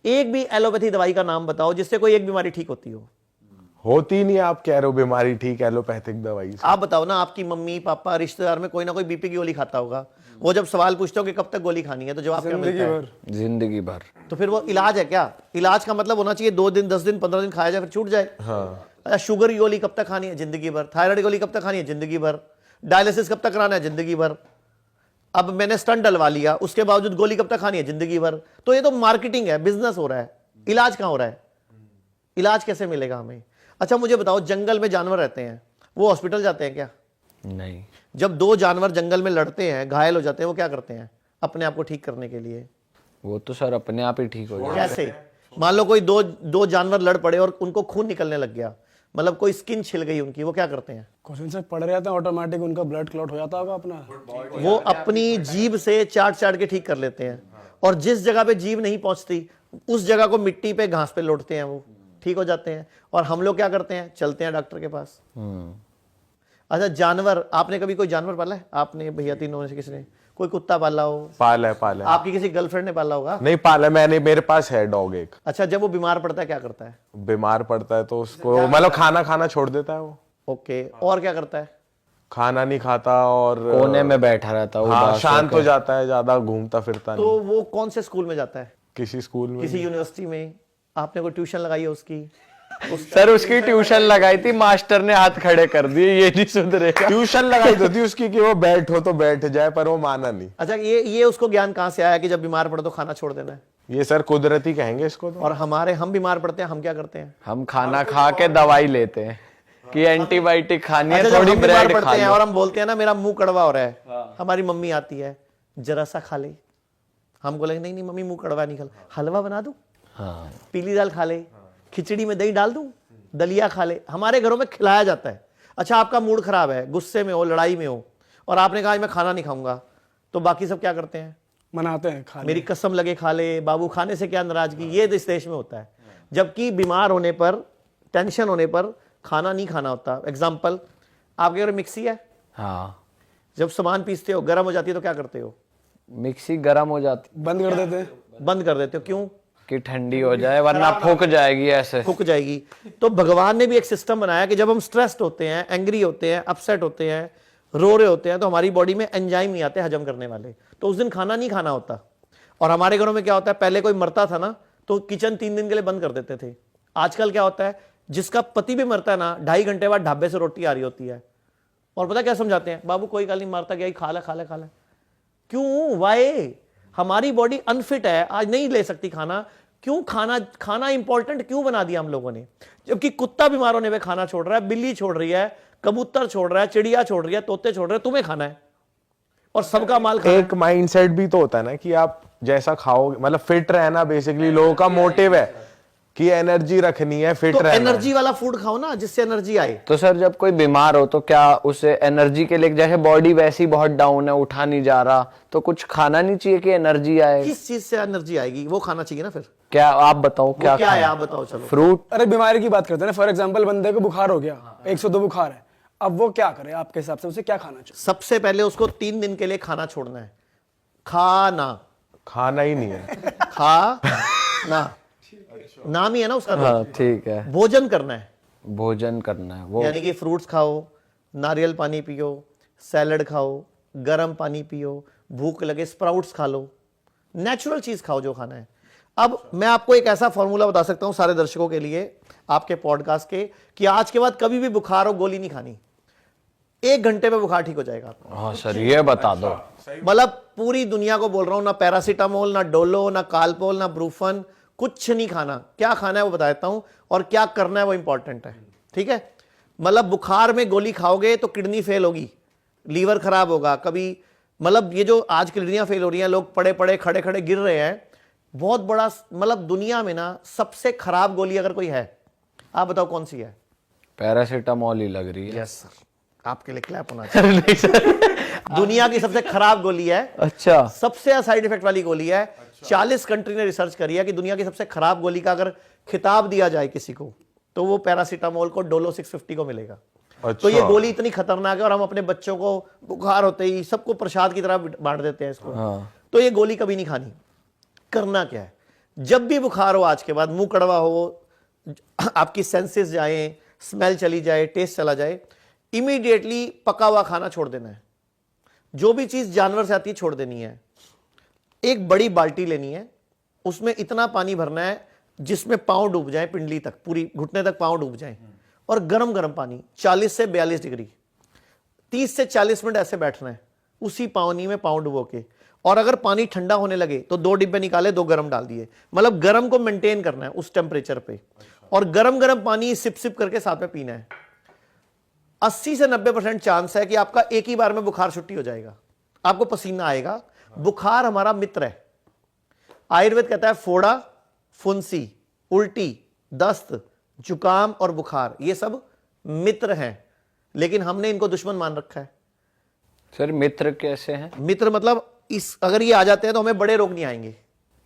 एक भी एलोपैथी दवाई का नाम बताओ जिससे कोई एक बीमारी ठीक होती हो। होती नहीं, आप कह रहे हो बीमारी ठीक एलोपैथिक दवाई से। आप बताओ ना, आपकी मम्मी पापा रिश्तेदार में कोई ना कोई बीपी की गोली खाता होगा। वो जब सवाल पूछते हो कि कब तक गोली खानी है तो जवाब क्या मिलता है? जिंदगी भर। तो फिर वो इलाज है क्या? इलाज का मतलब होना चाहिए 2 दिन 10 दिन 15 दिन खाया जाए फिर छूट जाए। हाँ। अच्छा, शुगर की गोली कब तक खानी है? जिंदगी भर। थायराइड की गोली कब तक खानी है? जिंदगी भर। डायलिसिस कब तक कराना है? जिंदगी भर। अब मैंने स्टंट डलवा लिया, उसके बावजूद गोली कब तक खानी है? जिंदगी भर। तो ये तो मार्केटिंग है, बिजनेस हो रहा है। इलाज कहां हो रहा है? इलाज कैसे मिलेगा हमें? अच्छा मुझे बताओ, जंगल में जानवर रहते हैं, वो हॉस्पिटल जाते हैं क्या? नहीं। जब 2 जानवर जंगल में लड़ते हैं, घायल हो जाते हैं, वो क्या करते हैं अपने आप को ठीक करने के लिए? वो तो सर अपने आप ही ठीक हो जाए। कैसे? मान लो कोई दो जानवर लड़ पड़े और उनको खून निकलने लग गया, मतलब कोई स्किन छिल गई उनकी, वो क्या करते हैं? क्वेश्चन से पढ़ रहे थे, ऑटोमेटिक उनका ब्लड क्लॉट हो जाता होगा अपना। वो अपनी जीभ से चाट चाट के ठीक कर लेते हैं, और जिस जगह पे जीभ नहीं पहुंचती उस जगह को मिट्टी पे घास पे लौटते हैं, वो ठीक हो जाते हैं। और हम लोग क्या करते हैं? चलते हैं डॉक्टर के पास। अच्छा जानवर, आपने कभी कोई जानवर पाला है? आपने भैया तीनों में से किसी ने कोई कुत्ता पाला हो? पाला है। आपकी किसी गर्लफ्रेंड ने पाला होगा? नहीं पाला मैंने, मेरे पास है डॉग एक। अच्छा, जब वो बीमार पड़ता है क्या करता है? बीमार पड़ता है तो उसको मतलब खाना खाना छोड़ देता है वो। ओके, और क्या करता है? खाना नहीं खाता और कोने में बैठा रहता है, हाँ उदास शांत होकर। हो जाता है, ज्यादा घूमता फिरता तो नहीं। वो कौन से स्कूल में जाता है? किसी स्कूल में किसी यूनिवर्सिटी में? आपने कोई ट्यूशन लगाई है उसकी? सर उसकी ट्यूशन लगाई थी, मास्टर ने हाथ खड़े कर दिए, ये नहीं सुधरेगा। ट्यूशन लगाई तो थी उसकी कि वो बैठो तो बैठ जाए, पर वो माना नहीं। अच्छा, ये उसको ज्ञान कहाँ से आया कि जब बीमार पड़ो तो खाना छोड़ देना है? ये सर कुदरती कहेंगे इसको तो। और हम बीमार पड़ते हैं, हम क्या करते हैं? हम खाना खा के दवाई लेते हैं कि एंटीबायोटिक खानी है, अच्छा, जब थोड़ी हम बीमार ब्रेड खा पड़ते हैं लो। और हम बोलते हैं ना मेरा मुंह कड़वा हो रहा है, हमारी मम्मी आती है, जरा सा खा ले। हम बोलेंगे नहीं नहीं मम्मी मुंह कड़वा नहीं, खा, हलवा बना दूं, हाँ। पीली दाल खा ले, खिचड़ी में दही डाल दूं, दलिया खा ले। हमारे घरों में खिलाया जाता है। अच्छा, आपका मूड खराब है, गुस्से में हो, लड़ाई में हो, और आपने कहा आज मैं खाना नहीं खाऊंगा, तो बाकी सब क्या करते हैं? मनाते हैं खा ले। मेरी कसम लगे खा ले बाबू, खाने से क्या नाराजगी, ये इस देश में होता है। जबकि बीमार होने पर, टेंशन होने पर खाना नहीं खाना होता। एग्जाम्पल, आपके घर मिक्सी है, हाँ। जब सामान पीसते हो गर्म हो जाती है तो क्या करते हो? मिक्सी गर्म हो जाती, बंद कर देते हैं। बंद कर देते हो। क्यों? कि ठंडी हो जाए, वरना फूक जाएगी ऐसे। फूक जाएगी। तो भगवान ने भी एक सिस्टम बनाया कि जब हम स्ट्रेस्ड होते हैं, एंग्री होते हैं, अपसेट होते हैं, रो रहे होते हैं, तो हमारी बॉडी में एंजाइम नहीं आते हजम करने वाले, तो उस दिन खाना नहीं खाना होता। और हमारे घरों में क्या होता है, पहले कोई मरता था ना तो किचन 3 दिन के लिए बंद कर देते थे। आजकल क्या होता है, जिसका पति भी मरता है ना, 2.5 घंटे बाद ढाबे से रोटी आ रही होती है, और पता क्या समझाते हैं, बाबू कोई गल नहीं, मारता गया, खा ले खा ले खा ले। क्यों? वाई? हमारी बॉडी अनफिट है, आज नहीं ले सकती खाना। क्यों? खाना इंपॉर्टेंट क्यों बना दिया हम लोगों ने? जबकि कुत्ता बीमार होने पे खाना छोड़ रहा है, बिल्ली छोड़ रही है, कबूतर छोड़ रहा है, चिड़िया छोड़ रही है, तोते छोड़ रहे हैं, तुम्हें खाना है और सबका माल खाना एक माइंडसेट भी तो होता है ना कि आप जैसा खाओगे, मतलब फिट रहना बेसिकली लोगों का मोटिव है कि एनर्जी रखनी है, फिट तो रहना है। एनर्जी वाला फूड खाओ ना जिससे एनर्जी आए। तो सर जब कोई बीमार हो तो क्या उसे एनर्जी के लिए, जैसे बॉडी वैसी बहुत डाउन है, उठा नहीं जा रहा, तो कुछ खाना नहीं चाहिए कि एनर्जी आए? किस चीज से एनर्जी आएगी? वो खाना चाहिए ना। फिर क्या आप बताओ, क्या क्या है? खाएं? आप बताओ। चलो, फ्रूट। अरे बीमारी की बात करते हैं ना, फॉर एग्जांपल बंदे को बुखार हो गया, 102 बुखार है, अब वो क्या करे आपके हिसाब से? उसे क्या खाना चाहिए? सबसे पहले उसको 3 दिन के लिए खाना छोड़ना है। खाना ही नहीं है। खा ना, नाम ही है ना उसका। हाँ ठीक है। भोजन करना है, भोजन करना है वो। यानी कि फ्रूट्स खाओ, नारियल पानी पियो, सैलड खाओ, गर्म पानी पियो, भूख लगे स्प्राउट्स खा लो, नेचुरल चीज खाओ जो खाना है। अब मैं आपको एक ऐसा फॉर्मूला बता सकता हूं सारे दर्शकों के लिए, आपके पॉडकास्ट के, कि आज के बाद कभी भी बुखार हो गोली नहीं खानी, 1 घंटे में बुखार ठीक हो जाएगा। हाँ सर ये बता दो। मतलब पूरी दुनिया को बोल रहा हूं, ना पैरासीटामोल, ना डोलो, ना कालपोल, ना ब्रूफन, कुछ नहीं खाना। क्या खाना है वो बता देता हूं, और क्या करना है वो इंपॉर्टेंट है। ठीक है? मतलब बुखार में गोली खाओगे तो किडनी फेल होगी, लीवर खराब होगा, कभी मतलब ये जो आज किडनियां फेल हो रही हैं, लोग पड़े पड़े खड़े खड़े गिर रहे हैं, बहुत बड़ा मतलब दुनिया में ना सबसे खराब गोली अगर कोई है, आप बताओ कौन सी है? पैरासीटामोल ही लग रही है। यस सर, आपके लिए क्लैप होना चाहिए। दुनिया की सबसे खराब गोली है। अच्छा। सबसे साइड इफेक्ट वाली गोली है। 40 कंट्री ने रिसर्च करी है कि दुनिया की सबसे खराब गोली का अगर खिताब दिया जाए किसी को, तो वो पैरासीटामोल को डोलो 650 को मिलेगा। तो ये गोली इतनी खतरनाक है, और हम अपने बच्चों को बुखार होते ही सबको प्रसाद की तरह बांट देते हैं इसको। हाँ। तो ये गोली कभी नहीं खानी। करना क्या है? जब भी बुखार हो आज के बाद, मुंह कड़वा हो, आपकी सेंसेस जाए, स्मेल चली जाए, टेस्ट चला जाए, इमीडिएटली पका हुआ खाना छोड़ देना है। जो भी चीज जानवर से आती है छोड़ देनी है। एक बड़ी बाल्टी लेनी है, उसमें इतना पानी भरना है जिसमें पांव डूब जाए, पिंडली तक, पूरी घुटने तक पांव डूब जाए, और गरम गरम पानी 40 से 42 डिग्री 30 से 40 मिनट ऐसे बैठना है उसी पानी में पांव डुबो के। और अगर पानी ठंडा होने लगे तो 2 डिब्बे निकाले, 2 गरम डाल दिए, मतलब गरम को मेंटेन करना है उस टेम्परेचर पे, और गरम गरम पानी सिप सिप करके साथ में पीना है। 80 से 90% चांस है कि आपका एक ही बार में बुखार छुट्टी हो जाएगा, आपको पसीना आएगा। बुखार हमारा मित्र है। आयुर्वेद कहता है फोड़ा, फुंसी, उल्टी, दस्त, जुकाम और बुखार ये सब मित्र हैं, लेकिन हमने इनको दुश्मन मान रखा है। सर मित्र कैसे हैं? मित्र मतलब इस अगर ये आ जाते हैं तो हमें बड़े रोग नहीं आएंगे।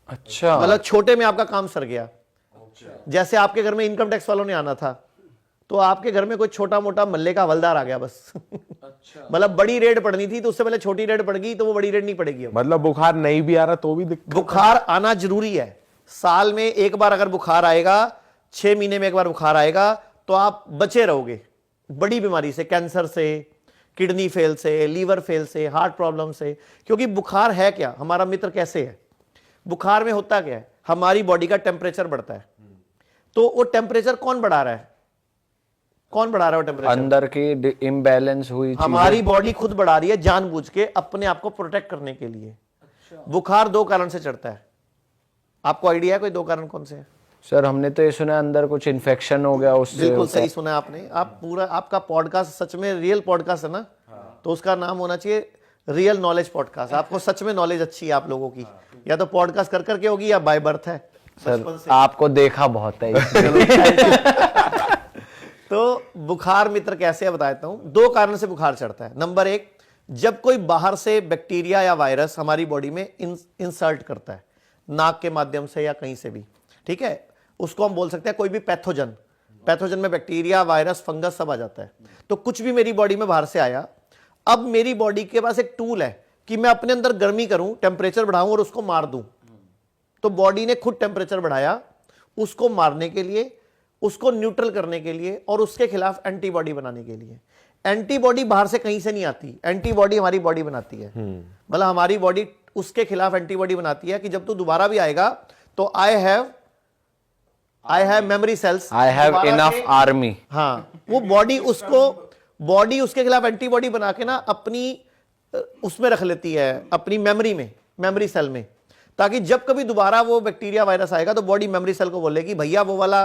अच्छा, मतलब छोटे में आपका काम सर गया। जैसे आपके घर में इनकम टैक्स वालों ने आना था, तो आपके घर में कोई छोटा मोटा मल्ले का हवलदार आ गया बस। मतलब बड़ी रेड पड़नी थी तो उससे पहले छोटी रेड पड़ गई, तो वो बड़ी रेड नहीं पड़ेगी अब। मतलब बुखार नहीं भी आ रहा तो भी दिक्कत? बुखार आना जरूरी है। साल में एक बार अगर बुखार आएगा, 6 महीने में एक बार बुखार आएगा, तो आप बचे रहोगे बड़ी बीमारी से, कैंसर से, किडनी फेल से, लीवर फेल से, हार्ट प्रॉब्लम से। क्योंकि बुखार है क्या, हमारा मित्र कैसे है? बुखार में होता क्या है, हमारी बॉडी का टेम्परेचर बढ़ता है। तो वो टेम्परेचर कौन बढ़ा रहा है? कौन बढ़ा रहा है वो टेम्परेचर? अंदर की इम्बैलेंस हुई चीजें। हमारी बॉडी खुद बढ़ा रही है जानबूझ के, अपने आप को प्रोटेक्ट करने के लिए। बुखार 2 कारण से चढ़ता है। आपको आइडिया है कोई 2 कारण कौन से हैं? सर हमने तो ये सुना है अंदर कुछ इन्फेक्शन हो गया उससे। बिल्कुल सही सुना आपने। आप पूरा, आपका पॉडकास्ट सच में रियल पॉडकास्ट है ना, तो उसका नाम होना चाहिए रियल नॉलेज पॉडकास्ट। आपको सच में नॉलेज अच्छी है आप लोगों की, या तो पॉडकास्ट कर करके होगी या बाय बर्थ है। सर आपको देखा बहुत है तो बुखार मित्र कैसे है बता देता हूं। 2 कारण से बुखार चढ़ता है। नंबर 1, जब कोई बाहर से बैक्टीरिया या वायरस हमारी बॉडी में इंसर्ट करता है, नाक के माध्यम से या कहीं से भी, ठीक है, उसको हम बोल सकते हैं कोई भी पैथोजन। पैथोजन में बैक्टीरिया, वायरस, फंगस सब आ जाता है। तो कुछ भी मेरी बॉडी में बाहर से आया, अब मेरी बॉडी के पास एक टूल है कि मैं अपने अंदर गर्मी करूं, टेम्परेचर बढ़ाऊं और उसको मार दूं। तो बॉडी ने खुद टेम्परेचर बढ़ाया उसको मारने के लिए, उसको न्यूट्रल करने के लिए, और उसके खिलाफ एंटीबॉडी बनाने के लिए। एंटीबॉडी बाहर से कहीं से नहीं आती, एंटीबॉडी हमारी बॉडी बनाती है। मतलब हमारी बॉडी उसके खिलाफ एंटीबॉडी बनाती है कि जब तू दोबारा भी आएगा तो I have memory cells, I have enough army. हाँ, वो बॉडी उसके खिलाफ एंटीबॉडी बना के ना अपनी उसमें रख लेती है, अपनी मेमोरी में, मेमोरी सेल में, ताकि जब कभी दोबारा वो बैक्टीरिया वायरस आएगा तो बॉडी मेमोरी सेल को बोलेगी भैया वो वाला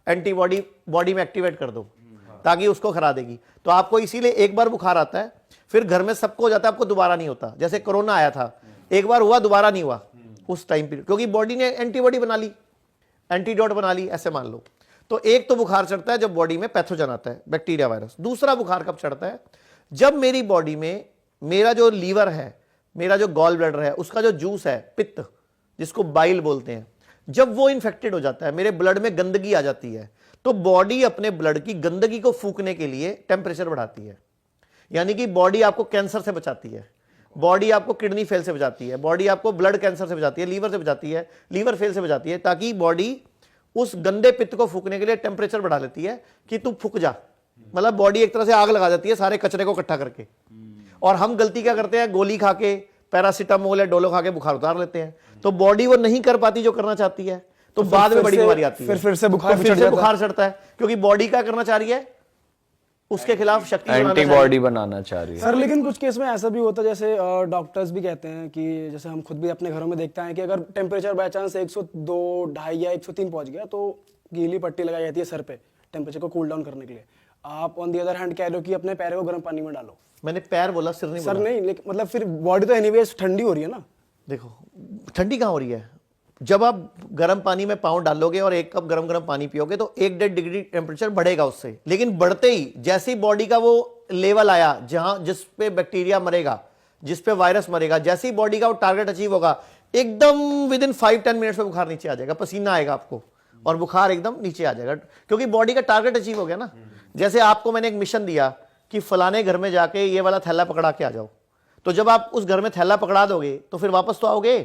एंटीबॉडी बॉडी में एक्टिवेट कर दो, ताकि उसको खरा देगी। तो आपको इसीलिए एक बार बुखार आता है, फिर घर में सबको हो जाता है, आपको दोबारा नहीं होता। जैसे कोरोना आया था, एक बार हुआ, दोबारा नहीं हुआ उस टाइम पीरियड, क्योंकि बॉडी ने एंटीबॉडी बना ली, एंटीडोट बना ली, ऐसे मान लो। तो एक तो बुखार चढ़ता है जब बॉडी में पैथोजन आता है, बैक्टीरिया, वायरस। दूसरा बुखार कब चढ़ता है? जब मेरी बॉडी में मेरा जो लीवर है, मेरा जो गॉल ब्लैडर है, उसका जो जूस है, पित्त जिसको बाइल बोलते हैं, जब वो इन्फेक्टेड हो जाता है, मेरे ब्लड में गंदगी आ जाती है, तो बॉडी अपने ब्लड की गंदगी को फूकने के लिए टेम्परेचर बढ़ाती है। यानी कि बॉडी आपको कैंसर से बचाती है, बॉडी आपको किडनी फेल से बचाती है, बॉडी आपको ब्लड कैंसर से बचाती है, लीवर से बचाती है, लीवर फेल से बचाती है, ताकि बॉडी उस गंदे पित्त को फूकने के लिए टेम्परेचर बढ़ा लेती है कि तू फूक जा। मतलब बॉडी एक तरह से आग लगा देती है सारे कचरे को इकट्ठा करके। और हम गलती क्या करते हैं, गोली खा के, पैरासीटामोल या डोलो खा के बुखार उतार लेते हैं। तो बॉडी वो नहीं कर पाती जो करना चाहती है, तो बाद में बड़ी बीमारी आती है, फिर से बुखार बुखार चढ़ता है, क्योंकि बॉडी क्या करना चाह रही है, उसके खिलाफ शक्ति एंटीबॉडी बनाना चाह रही है। सर लेकिन कुछ केस में ऐसा भी होता है, जैसे डॉक्टर्स भी कहते हैं कि जैसे हम खुद भी अपने घरों में देखते हैं कि अगर टेम्परेचर बाय चांस 102, 2.5 या 103 पहुंच गया तो गीली पट्टी लगाई जाती है सर पे टेम्परेचर को कूल डाउन करने के लिए। आप ऑन दी अदर हैंड कह रहे हो कि अपने पैरों को गर्म पानी में डालो। मैंने पैर बोला, सिर नहीं सर बोला। नहीं, लेकिन मतलब फिर बॉडी तो एनीवेज ठंडी हो रही है ना। देखो ठंडी कहाँ हो रही है, जब आप गर्म पानी में पाँव डालोगे और 1 कप गर्म पानी पियोगे तो 1-1.5 डिग्री टेम्परेचर बढ़ेगा उससे। लेकिन बढ़ते ही जैसे ही बॉडी का वो लेवल आया जहां जिस पे बैक्टीरिया मरेगा, जिस पे वायरस मरेगा, जैसे ही बॉडी का वो टारगेट अचीव होगा, एकदम विद इन 5-10 मिनट्स में बुखार नीचे आ जाएगा, पसीना आएगा आपको और बुखार एकदम नीचे आ जाएगा, क्योंकि बॉडी का टारगेट अचीव हो गया ना। जैसे आपको मैंने एक मिशन दिया कि फलाने घर में जाके ये वाला थैला पकड़ा के आ जाओ, तो जब आप उस घर में थैला पकड़ा दोगे तो फिर वापस तो आओगे,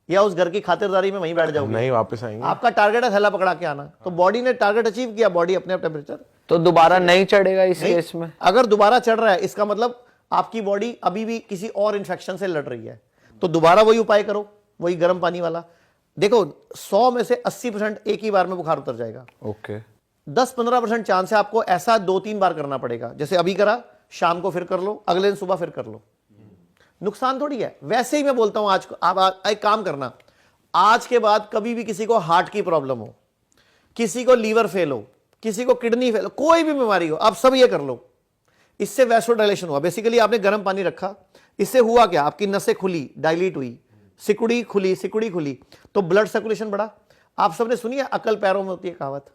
या उस घर की खातिरदारी में वहीं बैठ जाओगे? नहीं, वापस आएंगे। आपका टारगेट है थैला पकड़ा के आना, तो बॉडी ने टारगेट अचीव किया, बॉडी अपने आप टेम्परेचर। तो दोबारा नहीं चढ़ेगा इस केस में? अगर दोबारा चढ़ रहा है इसका मतलब आपकी बॉडी अभी भी किसी और इन्फेक्शन से लड़ रही है, तो दोबारा वही उपाय करो, वही गर्म पानी वाला। देखो 100 में से 80% एक ही बार में बुखार उतर जाएगा। ओके। 10-15% चांस है आपको ऐसा 2-3 बार करना पड़ेगा, जैसे अभी करा, शाम को फिर कर लो, अगले दिन सुबह फिर कर लो। नुकसान थोड़ी है। वैसे ही मैं बोलता हूं आज आप एक काम करना, आज के बाद कभी भी किसी को हार्ट की प्रॉब्लम हो, किसी को लीवर फेल हो, किसी को किडनी फेल हो, कोई भी बीमारी हो, आप सब ये कर लो। इससे वैसोडाइलेशन हुआ, बेसिकली आपने गर्म पानी रखा, इससे हुआ क्या, आपकी नसें खुली, डायलीट हुई, सिकुड़ी खुली, तो ब्लड सर्कुलेशन बढ़ा। आप सबने सुनी है अकल पैरों में होती है कहावत,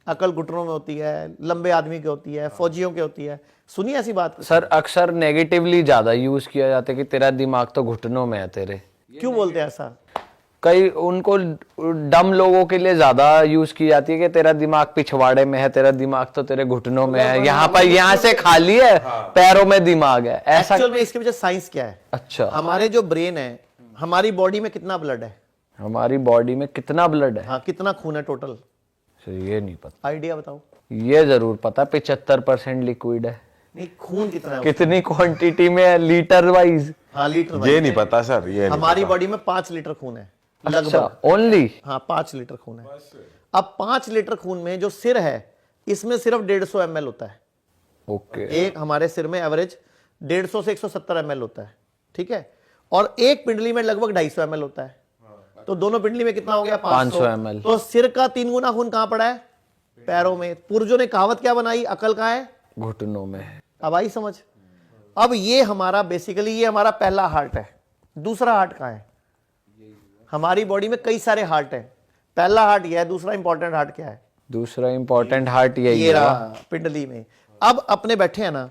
अकल घुटनों में होती है, लंबे आदमी की होती है, फौजियों की होती है, सुनी ऐसी बात? सर अक्सर नेगेटिवली ज्यादा यूज किया जाता है कि तेरा दिमाग तो घुटनों में है तेरे। क्यों बोलते हैं ऐसा? कई उनको डम लोगों के लिए ज्यादा यूज की जाती है कि तेरा दिमाग पिछवाड़े में है, तेरा दिमाग तो तेरे घुटनों में है, यहाँ पर यहाँ से खाली है, पैरों में दिमाग है, ऐसा। एक्चुअल में इसके पीछे साइंस क्या है? अच्छा। हमारे जो ब्रेन है, हमारी बॉडी में कितना ब्लड है? हमारी बॉडी में कितना ब्लड है? हाँ, कितना खून है टोटल? ये नहीं पता। आइडिया बताओ। ये जरूर पता, 75% लिक्विड है। नहीं, खून कितना है? कितनी क्वांटिटी में है, लीटर वाइज? हाँ, लीटर। ये नहीं पता सर, ये नहीं हमारी पता। बॉडी में 5 लीटर खून है अच्छा, लगभग। ओनली? हाँ, 5 लीटर खून है। अब 5 लीटर खून में जो सिर है, इसमें सिर्फ 150 ml होता है। ओके। एक हमारे सिर में एवरेज 150 से 170 ml होता है, ठीक है? और एक पिंडली में लगभग 250 ml होता है, तो दोनों पिंडली में कितना हो गया? 500 ml। तो सिर का 3 गुना खून कहां पड़ा है? पैरों में। पूर्वजों ने कहावत क्या बनाई? अकल कहां है? घुटनों में है। अब आई समझ? अब ये हमारा बेसिकली ये हमारा पहला हार्ट है। दूसरा हार्ट कहां है? हमारी बॉडी में कई सारे हार्ट हैं। पहला हार्ट ये है, दूसरा इंपॉर्टेंट हार्ट क्या है? दूसरा इंपॉर्टेंट हार्ट यही ये है। रहा पिंडली में। अब अपने बैठे हैं ना,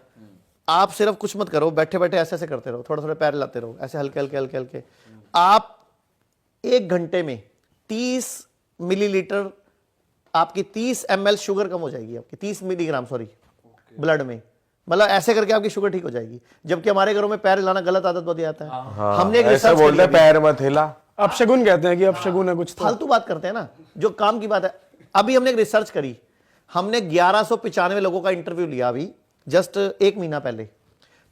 आप सिर्फ कुछ मत करो, बैठे बैठे ऐसे ऐसे करते रहो, थोड़े थोड़े पैर लाते रहो, ऐसे हल्के हल्के हल्के हल्के। आप 1 घंटे में 30 मिलीलीटर, आपकी 30 ml शुगर कम हो जाएगी, आपकी 30 मिलीग्राम सॉरी ब्लड में। मतलब ऐसे करके आपकी शुगर ठीक हो जाएगी। जबकि हमारे घरों में पैर हिलाना गलत आदत बहुत आता है। हाँ, हमने एक ऐसे रिसर्च बोलते हैं पैर मत हिला। अपशगुन कहते हैं कि अपशगुन है कुछ तो। फालतू बात करते हैं ना, जो काम की बात है। अभी हमने एक रिसर्च करी, हमने 1195 लोगों का इंटरव्यू लिया अभी जस्ट 1 महीना पहले।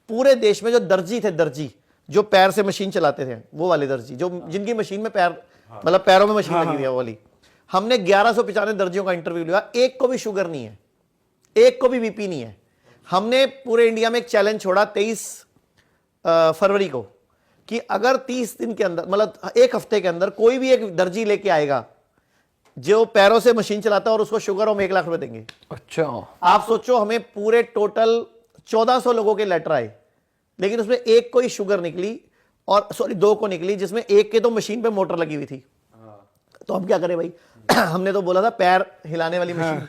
पूरे देश में जो दर्जी थे, दर्जी जो पैर से मशीन चलाते थे, वो वाले दर्जी जो जिनकी मशीन में पैर मतलब पैरों में मशीन लगी हुई है वो वाली, हमने 1195 दर्जियों का इंटरव्यू लिया। एक को भी शुगर नहीं है, एक को भी बीपी नहीं है। हमने पूरे इंडिया में एक चैलेंज छोड़ा 23 फरवरी को कि अगर 30 दिन के अंदर मतलब 1 हफ्ते के अंदर कोई भी एक दर्जी लेके आएगा जो पैरों से मशीन चलाता है और उसको शुगर हम 1 लाख रुपए देंगे। अच्छा। आप सोचो, हमें पूरे टोटल 1400 लोगों के लेटर आए, लेकिन उसमें एक को ही शुगर निकली, और सॉरी 2 को निकली, जिसमें एक के तो मशीन पे मोटर लगी हुई थी। तो हम क्या करें भाई हमने तो बोला था पैर हिलाने वाली मशीन,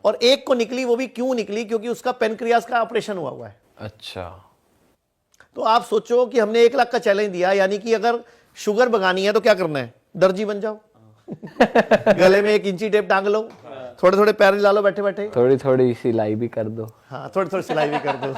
और एक को निकली। वो भी क्यों निकली? क्योंकि उसका पेनक्रियास का ऑपरेशन हुआ है। अच्छा। तो आप सोचो कि हमने 1 लाख का चैलेंज दिया, यानी कि अगर शुगर भगानी है तो क्या करना है? दर्जी बन जाओ गले में 1 इंची टेप टांग लो, थोड़े थोड़े पैर हिला लो बैठे बैठे, थोड़ी थोड़ी सिलाई भी कर दो। हाँ थोड़ी थोड़ी सिलाई भी कर दो